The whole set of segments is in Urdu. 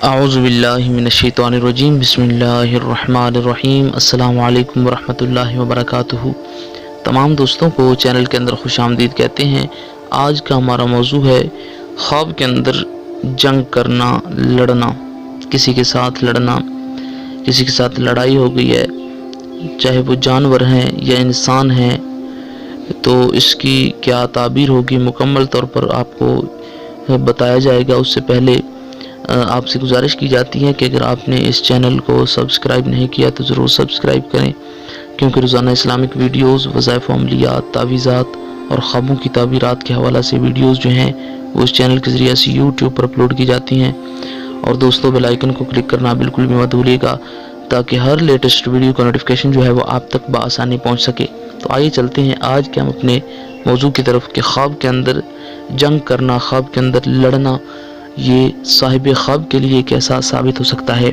اعوذ باللہ من الشیطان الرجیم بسم اللہ الرحمن الرحیم السلام علیکم ورحمۃ اللہ وبرکاتہ۔ تمام دوستوں کو چینل کے اندر خوش آمدید کہتے ہیں۔ آج کا ہمارا موضوع ہے خواب کے اندر جنگ کرنا، لڑنا، کسی کے ساتھ لڑنا، کسی کے ساتھ لڑائی ہو گئی ہے، چاہے وہ جانور ہیں یا انسان ہیں، تو اس کی کیا تعبیر ہوگی مکمل طور پر آپ کو بتایا جائے گا۔ اس سے پہلے آپ سے گزارش کی جاتی ہے کہ اگر آپ نے اس چینل کو سبسکرائب نہیں کیا تو ضرور سبسکرائب کریں، کیونکہ روزانہ اسلامک ویڈیوز، وظائف و عملیات، تعویذات اور خوابوں کی تعبیرات کے حوالہ سے ویڈیوز جو ہیں وہ اس چینل کے ذریعے سے یوٹیوب پر اپلوڈ کی جاتی ہیں۔ اور دوستو بیل آئیکن کو کلک کرنا بالکل بھی مت بھولیے گا تاکہ ہر لیٹسٹ ویڈیو کا نوٹیفیکیشن جو ہے وہ آپ تک بآسانی پہنچ سکے۔ تو آئیے چلتے ہیں آج کے ہم اپنے موضوع کی طرف کہ خواب کے اندر جنگ کرنا، خواب کے اندر لڑنا، یہ صاحب خواب کے لیے کیسا ثابت ہو سکتا ہے۔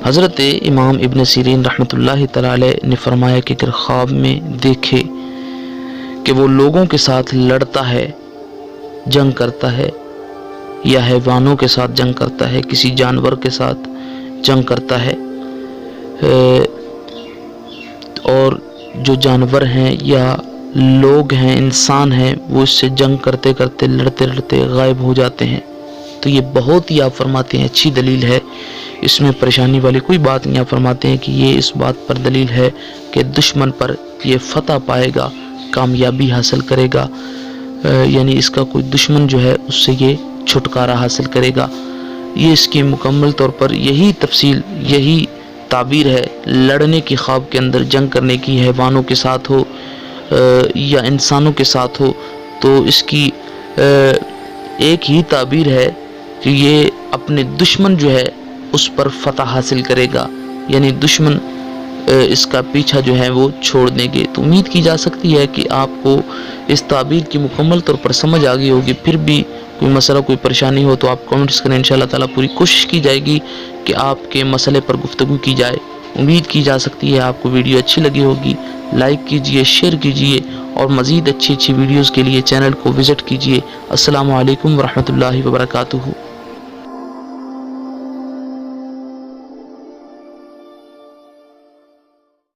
حضرت امام ابن سیرین رحمۃ اللہ تعالی علیہ نے فرمایا کہ اگر خواب میں دیکھے کہ وہ لوگوں کے ساتھ لڑتا ہے، جنگ کرتا ہے، یا حیوانوں کے ساتھ جنگ کرتا ہے، کسی جانور کے ساتھ جنگ کرتا ہے، اور جو جانور ہیں یا لوگ ہیں، انسان ہیں، وہ اس سے جنگ کرتے کرتے، لڑتے لڑتے غائب ہو جاتے ہیں، تو یہ بہت ہی آپ فرماتے ہیں اچھی دلیل ہے، اس میں پریشانی والی کوئی بات نہیں۔ آپ فرماتے ہیں کہ یہ اس بات پر دلیل ہے کہ دشمن پر یہ فتح پائے گا، کامیابی حاصل کرے گا، یعنی اس کا کوئی دشمن جو ہے اس سے یہ چھٹکارا حاصل کرے گا۔ یہ اس کی مکمل طور پر یہی تفصیل، یہی تعبیر ہے لڑنے کی، خواب کے اندر جنگ کرنے کی، حیوانوں کے ساتھ ہو یا انسانوں کے ساتھ ہو، تو اس کی ایک ہی تعبیر ہے کہ یہ اپنے دشمن جو ہے اس پر فتح حاصل کرے گا، یعنی دشمن اس کا پیچھا جو ہے وہ چھوڑ دیں گے۔ تو امید کی جا سکتی ہے کہ آپ کو اس تعبیر کی مکمل طور پر سمجھ آ گئی ہوگی۔ پھر بھی کوئی مسئلہ، کوئی پریشانی ہو تو آپ کمنٹس کریں، انشاءاللہ تعالیٰ پوری کوشش کی جائے گی کہ آپ کے مسئلے پر گفتگو کی جائے۔ امید کی جا سکتی ہے آپ کو ویڈیو اچھی لگی ہوگی۔ لائک کیجئے، شیئر کیجئے، اور مزید اچھی ویڈیوز کے لیے چینل کو وزٹ کیجئے۔ السلام علیکم ورحمۃ اللہ وبرکاتہ۔